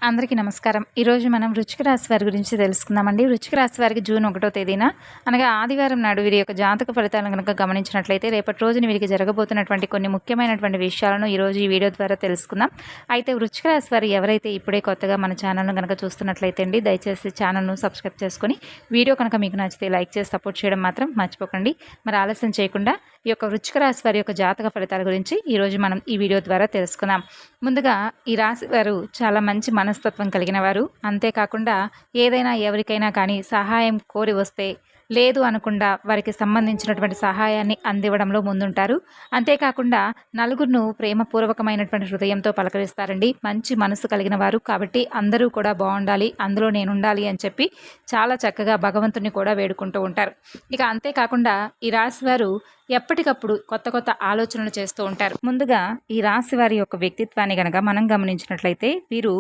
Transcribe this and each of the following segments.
అందరికీ నమస్కారం. ఈరోజు మనం వృశ్చిక రాశి వారి గురించి తెలుసుకుందామండి. వృశ్చిక రాశి వారికి జూన్ 1వ తేదీన అనగా ఆదివారం నాడు వీరి యొక్క జాతక ఫలితాలను గనక గమనించినట్లయితే రేపటి రోజున వీరికి జరగబోతున్నటువంటి కొన్ని ముఖ్యమైనటువంటి విషయాలను ఈరోజు ఈ వీడియో ద్వారా తెలుసుకుందాం. అయితే వృశ్చిక రాశి వారు ఎవరైతే ఇప్పుడే కొత్తగా మన ఛానల్ను కనుక చూస్తున్నట్లయితే అండి, దయచేసి ఛానల్ను సబ్స్క్రైబ్ చేసుకొని వీడియో కనుక మీకు నచ్చితే లైక్ చేసి సపోర్ట్ చేయడం మాత్రం మర్చిపోకండి. మరి ఆలస్యం చేయకుండా ఈ యొక్క వృశ్చిక రాశి వారి యొక్క జాతక ఫలితాల గురించి ఈరోజు మనం ఈ వీడియో ద్వారా తెలుసుకుందాం. ముందుగా ఈ రాశి వారు చాలా మంచి మనస్తత్వం కలిగిన వారు. అంతేకాకుండా ఏదైనా ఎవరికైనా కానీ సహాయం కోరి వస్తే లేదు అనకుండా వారికి సంబంధించినటువంటి సహాయాన్ని అందివ్వడంలో ముందుంటారు. అంతేకాకుండా నలుగురును ప్రేమపూర్వకమైనటువంటి హృదయంతో పలకరిస్తారండి. మంచి మనసు కలిగిన వారు కాబట్టి అందరూ కూడా బాగుండాలి, అందులో నేనుండాలి అని చెప్పి చాలా చక్కగా భగవంతుని కూడా వేడుకుంటూ ఉంటారు. ఇక అంతేకాకుండా ఈ రాశి వారు ఎప్పటికప్పుడు కొత్త కొత్త ఆలోచనలు చేస్తూ ఉంటారు. ముందుగా ఈ రాశి వారి యొక్క వ్యక్తిత్వాన్ని గనక మనం గమనించినట్లయితే వీరు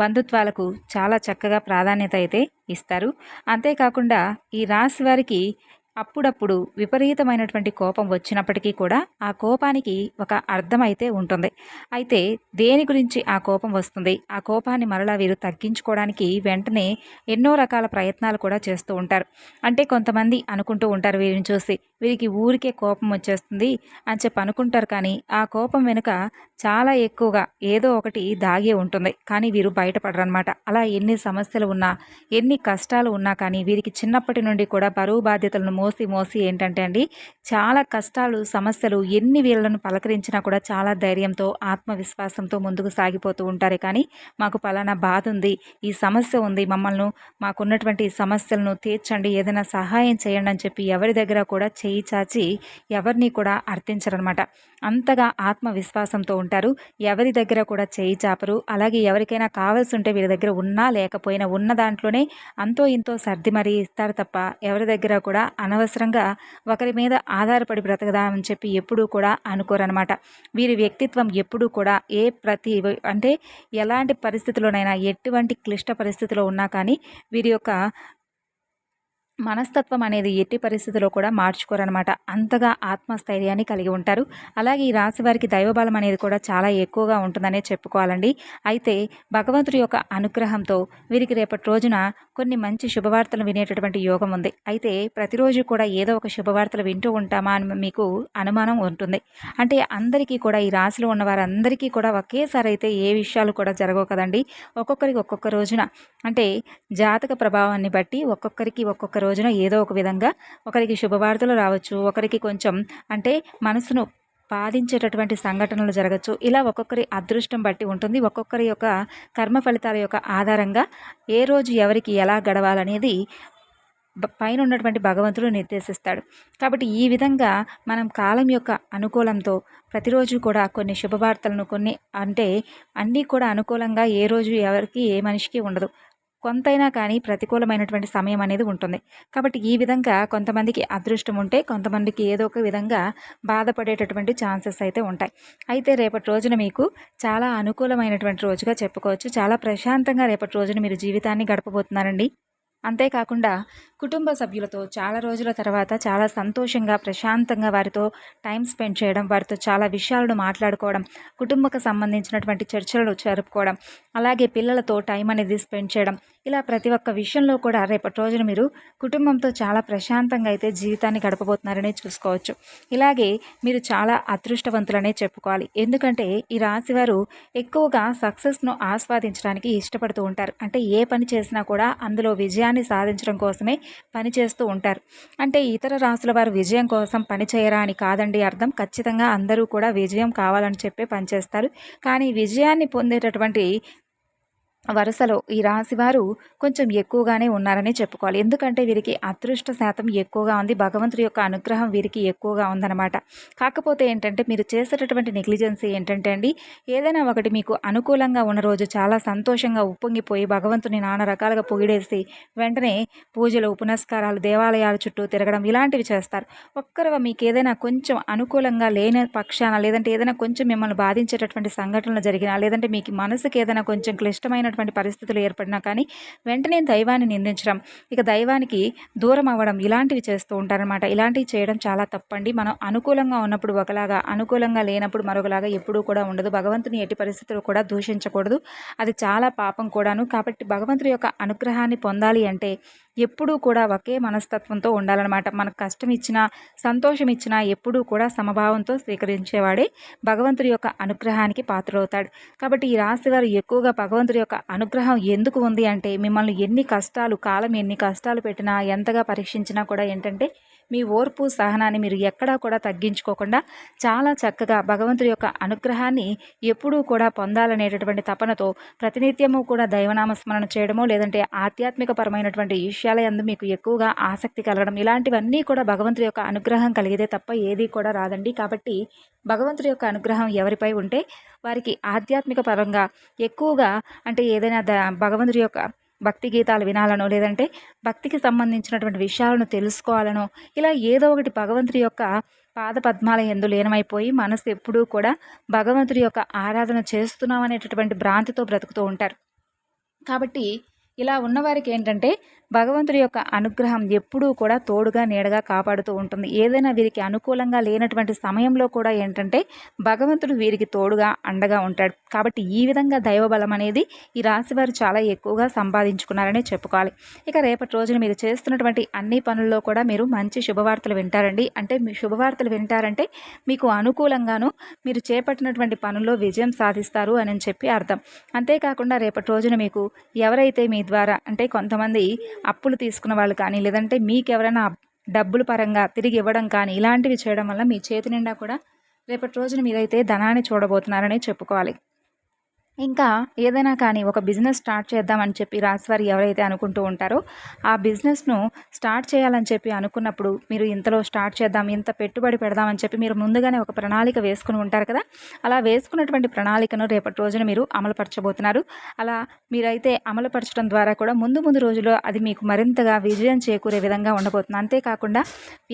బంధుత్వాలకు చాలా చక్కగా ప్రాధాన్యత అయితే ఇస్తారు. అంతేకాకుండా ఈ రాశి వారికి అప్పుడప్పుడు విపరీతమైనటువంటి కోపం వచ్చినప్పటికీ కూడా ఆ కోపానికి ఒక అర్థం అయితే ఉంటుంది. అయితే దేని గురించి ఆ కోపం వస్తుంది, ఆ కోపాన్ని మరలా వీరు తగ్గించుకోవడానికి వెంటనే ఎన్నో రకాల ప్రయత్నాలు కూడా చేస్తూ ఉంటారు. అంటే కొంతమంది అనుకుంటూ ఉంటారు వీరిని చూసి, వీరికి ఊరికే కోపం వచ్చేస్తుంది అని చెప్పి అనుకుంటారు. కానీ ఆ కోపం వెనుక చాలా ఎక్కువగా ఏదో ఒకటి దాగి ఉంటుంది. కానీ వీరు బయటపడరనమాట. అలా ఎన్ని సమస్యలు ఉన్నా, ఎన్ని కష్టాలు ఉన్నా కానీ వీరికి చిన్నప్పటి నుండి కూడా బరువు బాధ్యతలను మోసి మోసి ఏంటంటే అండి, చాలా కష్టాలు సమస్యలు ఎన్ని వీళ్ళను పలకరించినా కూడా చాలా ధైర్యంతో ఆత్మవిశ్వాసంతో ముందుకు సాగిపోతూ ఉంటారే. కానీ మాకు పలానా బాధ ఉంది, ఈ సమస్య ఉంది, మమ్మల్ని మాకున్నటువంటి సమస్యలను తీర్చండి, ఏదైనా సహాయం చేయండి అని చెప్పి ఎవరి దగ్గర కూడా చేయి చాచి ఎవరిని కూడా అర్థించరనమాట. అంతగా ఆత్మవిశ్వాసంతో ఉంటారు. ఎవరి దగ్గర కూడా చేయి చాపరు. అలాగే ఎవరికైనా కావాల్సి ఉంటే వీరి దగ్గర ఉన్నా లేకపోయినా ఉన్న దాంట్లోనే అంతో ఇంతో సర్ది మరీ ఇస్తారు తప్ప ఎవరి దగ్గర కూడా అనవసరంగా ఒకరి మీద ఆధారపడి బ్రతకదామని చెప్పి ఎప్పుడూ కూడా అనుకోరనమాట. వీరి వ్యక్తిత్వం ఎప్పుడూ కూడా అంటే ఎలాంటి పరిస్థితుల్లోనైనా ఎటువంటి క్లిష్ట పరిస్థితిలో ఉన్నా కానీ వీరి యొక్క మనస్తత్వం అనేది ఎట్టి పరిస్థితుల్లో కూడా మార్చుకోరనమాట. అంతగా ఆత్మస్థైర్యాన్ని కలిగి ఉంటారు. అలాగే ఈ రాశి వారికి దైవబలం అనేది కూడా చాలా ఎక్కువగా ఉంటుందనే చెప్పుకోవాలండి. అయితే భగవంతుడి యొక్క అనుగ్రహంతో వీరికి రేపటి రోజున కొన్ని మంచి శుభవార్తలు వినేటటువంటి యోగం ఉంది. అయితే ప్రతిరోజు కూడా ఏదో ఒక శుభవార్తలు వింటూ ఉంటామా అని మీకు అనుమానం ఉంటుంది. అంటే అందరికీ కూడా ఈ రాశిలో ఉన్న వారందరికీ కూడా ఒకేసారి అయితే ఏ విషయాలు కూడా జరగవు కదండి. ఒక్కొక్కరికి ఒక్కొక్క రోజున అంటే జాతక ప్రభావాన్ని బట్టి ఒక్కొక్కరికి ఒక్కొక్క రోజున ఏదో ఒక విధంగా ఒకరికి శుభవార్తలు రావచ్చు, ఒకరికి కొంచెం అంటే మనసును బాధించేటటువంటి సంఘటనలు జరగచ్చు. ఇలా ఒక్కొక్కరి అదృష్టం బట్టి ఉంటుంది. ఒక్కొక్కరి యొక్క కర్మ ఫలితాల యొక్క ఆధారంగా ఏ రోజు ఎవరికి ఎలా గడవాలనేది పైన ఉన్నటువంటి భగవంతుడు నిర్దేశిస్తాడు. కాబట్టి ఈ విధంగా మనం కాలం యొక్క అనుకూలంతో ప్రతిరోజు కూడా కొన్ని శుభవార్తలను అంటే అన్నీ కూడా అనుకూలంగా ఏ రోజు ఎవరికి ఏ మనిషికి ఉండదు. కొంతైనా కానీ ప్రతికూలమైనటువంటి సమయం అనేది ఉంటుంది. కాబట్టి ఈ విధంగా కొంతమందికి అదృష్టం ఉంటే కొంతమందికి ఏదో ఒక విధంగా బాధపడేటటువంటి ఛాన్సెస్ అయితే ఉంటాయి. అయితే రేపటి రోజున మీకు చాలా అనుకూలమైనటువంటి రోజుగా చెప్పుకోవచ్చు. చాలా ప్రశాంతంగా రేపటి రోజున మీరు జీవితాన్ని గడపబోతున్నారండి. అంతేకాకుండా కుటుంబ సభ్యులతో చాలా రోజుల తర్వాత చాలా సంతోషంగా ప్రశాంతంగా వారితో టైం స్పెండ్ చేయడం, వారితో చాలా విషయాలను మాట్లాడుకోవడం, కుటుంబకు సంబంధించినటువంటి చర్చలు జరుపుకోవడం, అలాగే పిల్లలతో టైం అనేది స్పెండ్ చేయడం, ఇలా ప్రతి ఒక్క విషయంలో కూడా రేపటి రోజున మీరు కుటుంబంతో చాలా ప్రశాంతంగా అయితే జీవితాన్ని గడపబోతున్నారనే చూసుకోవచ్చు. ఇలాగే మీరు చాలా అదృష్టవంతులనే చెప్పుకోవాలి. ఎందుకంటే ఈ రాశివారు ఎక్కువగా సక్సెస్ను ఆస్వాదించడానికి ఇష్టపడుతూ ఉంటారు. అంటే ఏ పని చేసినా కూడా అందులో విజయాన్ని సాధించడం కోసమే పని చేస్తూ ఉంటారు. అంటే ఇతర రాశుల వారు విజయం కోసం పని చేయరా అని కాదండి అర్థం. ఖచ్చితంగా అందరూ కూడా విజయం కావాలని చెప్పే పనిచేస్తారు. కానీ విజయాన్ని పొందేటటువంటి వరుసలో ఈ రాశివారు కొంచెం ఎక్కువగానే ఉన్నారని చెప్పుకోవాలి. ఎందుకంటే వీరికి అదృష్ట శాతం ఎక్కువగా ఉంది. భగవంతుడి యొక్క అనుగ్రహం వీరికి ఎక్కువగా ఉందన్నమాట. కాకపోతే ఏంటంటే మీరు చేసేటటువంటి నెగ్లిజెన్సీ ఏంటంటే అండి, ఏదైనా ఒకటి మీకు అనుకూలంగా ఉన్న రోజు చాలా సంతోషంగా ఉప్పొంగిపోయి భగవంతుని నానా రకాలుగా పొగిడేసి వెంటనే పూజలు పునస్కారాలు దేవాలయాల చుట్టూ తిరగడం ఇలాంటివి చేస్తారు. మీకు ఏదైనా కొంచెం అనుకూలంగా లేని పక్షాన, లేదంటే ఏదైనా కొంచెం మిమ్మల్ని బాధించేటటువంటి సంఘటనలు జరిగినా, లేదంటే మీకు మనసుకి ఏదైనా కొంచెం క్లిష్టమైన చెప్పలేనటువంటి పరిస్థితులు ఏర్పడినా కానీ వెంటనే దైవాన్ని నిందించడం, ఇక దైవానికి దూరం అవ్వడం ఇలాంటివి చేస్తూ ఉంటారనమాట. ఇలాంటివి చేయడం చాలా తప్పండి. మనం అనుకూలంగా ఉన్నప్పుడు ఒకలాగా, అనుకూలంగా లేనప్పుడు మరొకలాగా ఎప్పుడూ కూడా ఉండదు. భగవంతుని ఎట్టి పరిస్థితులు కూడా దూషించకూడదు. అది చాలా పాపం కూడాను. కాబట్టి భగవంతుడి యొక్క అనుగ్రహాన్ని పొందాలి అంటే ఎప్పుడూ కూడా ఒకే మనస్తత్వంతో ఉండాలన్నమాట. మనకు కష్టం ఇచ్చినా, సంతోషం ఇచ్చినా ఎప్పుడూ కూడా సమభావంతో స్వీకరించేవాడే భగవంతుడి యొక్క అనుగ్రహానికి పాత్రవుతాడు. కాబట్టి ఈ రాశి వారు ఎక్కువగా భగవంతుడి యొక్క అనుగ్రహం ఎందుకు ఉంది అంటే, మిమ్మల్ని ఎన్ని కష్టాలు, కాలం ఎన్ని కష్టాలు పెట్టినా, ఎంతగా పరీక్షించినా కూడా ఏంటంటే మీ ఓర్పు సహనాన్ని మీరు ఎక్కడా కూడా తగ్గించుకోకుండా చాలా చక్కగా భగవంతుడి యొక్క అనుగ్రహాన్ని ఎప్పుడూ కూడా పొందాలనేటటువంటి తపనతో ప్రతినిత్యము కూడా దైవనామ స్మరణ చేయడమో, లేదంటే ఆధ్యాత్మిక పరమైనటువంటి విషయాల యందు మీకు ఎక్కువగా ఆసక్తి కలగడం, ఇలాంటివన్నీ కూడా భగవంతుడి యొక్క అనుగ్రహం కలిగితే తప్ప ఏది కూడా రాదండి. కాబట్టి భగవంతుడి యొక్క అనుగ్రహం ఎవరిపై ఉంటే వారికి ఆధ్యాత్మిక పరంగా ఎక్కువగా అంటే ఏదైనా భగవంతుడి యొక్క భక్తి గీతాలు వినాలనో, లేదంటే భక్తికి సంబంధించినటువంటి విషయాలను తెలుసుకోవాలనో, ఇలా ఏదో ఒకటి భగవంతుడి యొక్క పాద పద్మాల యందు లీనమైపోయి మనసు ఎప్పుడూ కూడా భగవంతుడి యొక్క ఆరాధన చేస్తున్నాం అనేటటువంటి భ్రాంతితో బ్రతుకుతూ ఉంటారు. కాబట్టి ఇలా ఉన్నవారికి ఏంటంటే భగవంతుడి యొక్క అనుగ్రహం ఎప్పుడూ కూడా తోడుగా నీడగా కాపాడుతూ ఉంటుంది. ఏదైనా వీరికి అనుకూలంగా లేనటువంటి సమయంలో కూడా ఏంటంటే భగవంతుడు వీరికి తోడుగా అండగా ఉంటాడు. కాబట్టి ఈ విధంగా దైవబలం అనేది ఈ రాశివారు చాలా ఎక్కువగా సంపాదించుకున్నారనే చెప్పుకోవాలి. ఇక రేపటి రోజున మీరు చేస్తున్నటువంటి అన్ని పనుల్లో కూడా మీరు మంచి శుభవార్తలు వింటారండి. అంటే మీ శుభవార్తలు వింటారంటే మీకు అనుకూలంగాను మీరు చేపట్టినటువంటి పనుల్లో విజయం సాధిస్తారు అని చెప్పి అర్థం. అంతేకాకుండా రేపటి రోజున మీకు ఎవరైతే మీ ద్వారా అంటే కొంతమంది అప్పులు తీసుకున్న వాళ్ళు కానీ, లేదంటే మీకెవరైనా డబ్బుల పరంగా తిరిగి ఇవ్వడం కానీ ఇలాంటివి చేయడం వల్ల మీ చేతి నిండా కూడా రేపటి రోజున మీరైతే ధనాన్ని చూడబోతున్నారని చెప్పుకోవాలి. ఇంకా ఏదైనా కానీ ఒక బిజినెస్ స్టార్ట్ చేద్దామని చెప్పి రాశివారు ఎవరైతే అనుకుంటూ ఉంటారో ఆ బిజినెస్ను స్టార్ట్ చేయాలని చెప్పి అనుకున్నప్పుడు మీరు ఇంతలో స్టార్ట్ చేద్దాం, ఇంత పెట్టుబడి పెడదామని చెప్పి మీరు ముందుగానే ఒక ప్రణాళిక వేసుకుని ఉంటారు కదా. అలా వేసుకున్నటువంటి ప్రణాళికను రేపటి రోజున మీరు అమలుపరచబోతున్నారు. అలా మీరైతే అమలుపరచడం ద్వారా కూడా ముందు రోజుల్లో అది మీకు మరింతగా విజయం చేకూరే విధంగా ఉండబోతుంది. అంతేకాకుండా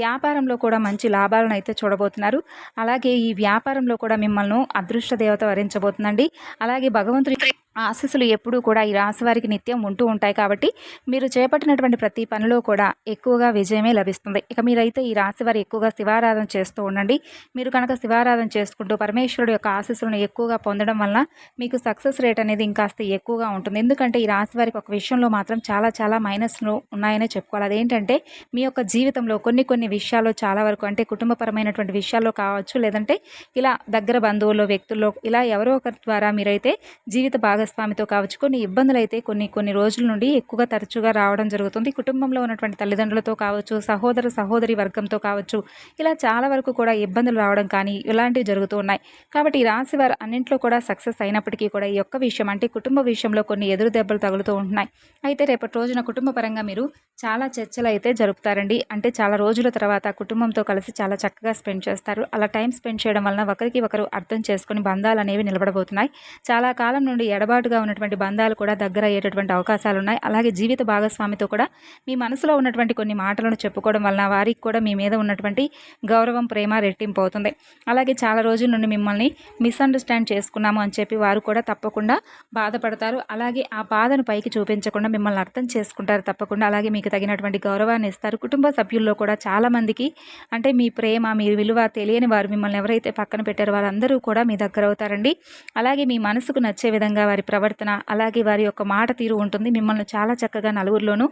వ్యాపారంలో కూడా మంచి లాభాలను అయితే చూడబోతున్నారు. అలాగే ఈ వ్యాపారంలో కూడా మిమ్మల్ని అదృష్ట దేవత వరించబోతుందండి. అలాగే భగవంతుడి ఆశీస్సులు ఎప్పుడూ కూడా ఈ రాశి వారికి నిత్యం ఉంటూ ఉంటాయి. కాబట్టి మీరు చేపట్టినటువంటి ప్రతి పనిలో కూడా ఎక్కువగా విజయమే లభిస్తుంది. ఇక మీరైతే ఈ రాశి వారు ఎక్కువగా శివారాధన చేస్తూ ఉండండి. మీరు కనుక శివారాధన చేసుకుంటూ పరమేశ్వరుడు యొక్క ఆశీస్సులను ఎక్కువగా పొందడం వల్ల మీకు సక్సెస్ రేట్ అనేది ఇంకాస్త ఎక్కువగా ఉంటుంది. ఎందుకంటే ఈ రాశి వారికి ఒక విషయంలో మాత్రం చాలా మైనస్లు ఉన్నాయనే చెప్పుకోవాలి. అదేంటంటే మీ యొక్క జీవితంలో కొన్ని విషయాల్లో చాలా వరకు అంటే కుటుంబపరమైనటువంటి విషయాల్లో కావచ్చు, లేదంటే ఇలా దగ్గర బంధువుల్లో, వ్యక్తుల్లో ఇలా ఎవరో ఒకరి ద్వారా మీరైతే జీవిత భాగస్వామితో కావచ్చు కొన్ని ఇబ్బందులు అయితే కొన్ని రోజుల నుండి ఎక్కువగా తరచుగా రావడం జరుగుతుంది. కుటుంబంలో ఉన్నటువంటి తల్లిదండ్రులతో కావచ్చు, సహోదరి వర్గంతో కావచ్చు, ఇలా చాలా వరకు కూడా ఇబ్బందులు రావడం కానీ ఇలాంటివి జరుగుతూ ఉన్నాయి. కాబట్టి ఈ రాశి వారు అన్నింట్లో కూడా సక్సెస్ అయినప్పటికీ కూడా ఈ యొక్క విషయం అంటే కుటుంబ విషయంలో కొన్ని ఎదురు దెబ్బలు తగులుతూ ఉంటున్నాయి. అయితే రేపటి రోజున కుటుంబ పరంగా మీరు చాలా చర్చలు అయితే జరుపుతారండి. అంటే చాలా రోజుల తర్వాత కుటుంబంతో కలిసి చాలా చక్కగా స్పెండ్ చేస్తారు. అలా టైం స్పెండ్ చేయడం వలన ఒకరికి ఒకరు అర్థం చేసుకుని బంధాలు అనేవి నిలబడబోతున్నాయి. చాలా కాలం నుండి ఎడబాటుగా ఉన్నటువంటి బంధాలు కూడా దగ్గర అయ్యేటటువంటి అవకాశాలు ఉన్నాయి. అలాగే జీవిత భాగస్వామితో కూడా మీ మనసులో ఉన్నటువంటి కొన్ని మాటలను చెప్పుకోవడం వలన వారికి కూడా మీ మీద ఉన్నటువంటి గౌరవం, ప్రేమ రెట్టింపు అవుతుంది. అలాగే చాలా రోజుల నుండి మిమ్మల్ని మిస్అండర్స్టాండ్ చేసుకున్నాము అని చెప్పి వారు కూడా తప్పకుండా బాధపడతారు. అలాగే ఆ బాధను పైకి చూపించకుండా మిమ్మల్ని అర్థం చేసుకుంటారు తప్పకుండా. అలాగే మీకు తగినటువంటి గౌరవాన్ని ఇస్తారు. కుటుంబ సభ్యుల్లో కూడా చాలామందికి అంటే మీ ప్రేమ, మీ విలువ తెలియని వారు మిమ్మల్ని ఎవరైతే పక్కన పెట్టారో వారందరూ కూడా మీ దగ్గర అవుతారండి. అలాగే మీ మనసుకు నచ్చే విధంగా వారి ప్రవర్తన, అలాగే వారి యొక్క మాట తీరు ఉంటుంది. మిమ్మల్ని చాలా చక్కగా నలుగురిలోనూ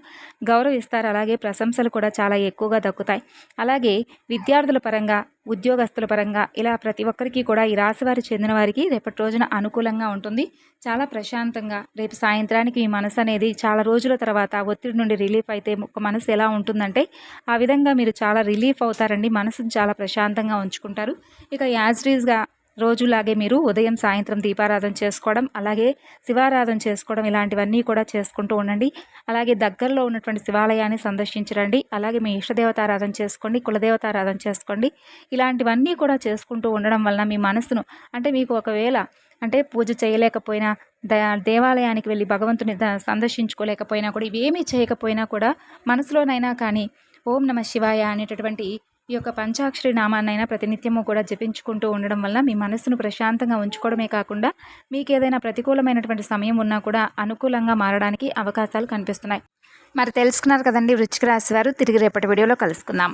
గౌరవిస్తారు. అలాగే ప్రశంసలు కూడా చాలా ఎక్కువగా దక్కుతాయి. అలాగే విద్యార్థుల పరంగా, ఉద్యోగస్తుల పరంగా ఇలా ప్రతి ఒక్కరికి కూడా ఈ రాశివారి చెందిన వారికి రేపటి రోజున అనుకూలంగా ఉంటుంది. చాలా ప్రశాంతంగా రేపు సాయంత్రానికి మీ మనసు అనేది చాలా రోజుల తర్వాత ఒత్తిడి నుండి రిలీఫ్ అయితే ఒక మనసు ఎలా ఉంటుందంటే ఆ విధంగా మీరు చాలా రిలీఫ్ అవుతారండి. మనసును చాలా ప్రశాంతంగా ఉంచుకుంటారు. ఇక యాజ్ రీజ్గా రోజులాగే మీరు ఉదయం సాయంత్రం దీపారాధన చేసుకోవడం, అలాగే శివారాధన చేసుకోవడం ఇలాంటివన్నీ కూడా చేసుకుంటూ ఉండండి. అలాగే దగ్గరలో ఉన్నటువంటి శివాలయాన్ని సందర్శించరండి. అలాగే మీ ఇష్టదేవతారాధన చేసుకోండి, కులదేవతారాధన చేసుకోండి. ఇలాంటివన్నీ కూడా చేసుకుంటూ ఉండడం వలన మీ మనసును అంటే మీకు ఒకవేళ అంటే పూజ చేయలేకపోయినా దేవాలయానికి వెళ్ళి భగవంతుని సందర్శించుకోలేకపోయినా కూడా ఇవేమీ చేయకపోయినా కూడా మనసులోనైనా కానీ ఓం నమ శివాయ అనేటటువంటి ఈ యొక్క పంచాక్షరి నామాన్నైనా ప్రతినిత్యము కూడా జపించుకుంటూ ఉండడం వల్ల మీ మనసును ప్రశాంతంగా ఉంచుకోవడమే కాకుండా మీకు ఏదైనా ప్రతికూలమైనటువంటి సమయం ఉన్నా కూడా అనుకూలంగా మారడానికి అవకాశాలు కనిపిస్తున్నాయి. మరి తెలుసుకున్నారు కదండి వృశ్చిక రాశి వారు. తిరిగి రేపటి వీడియోలో కలుసుకుందాం.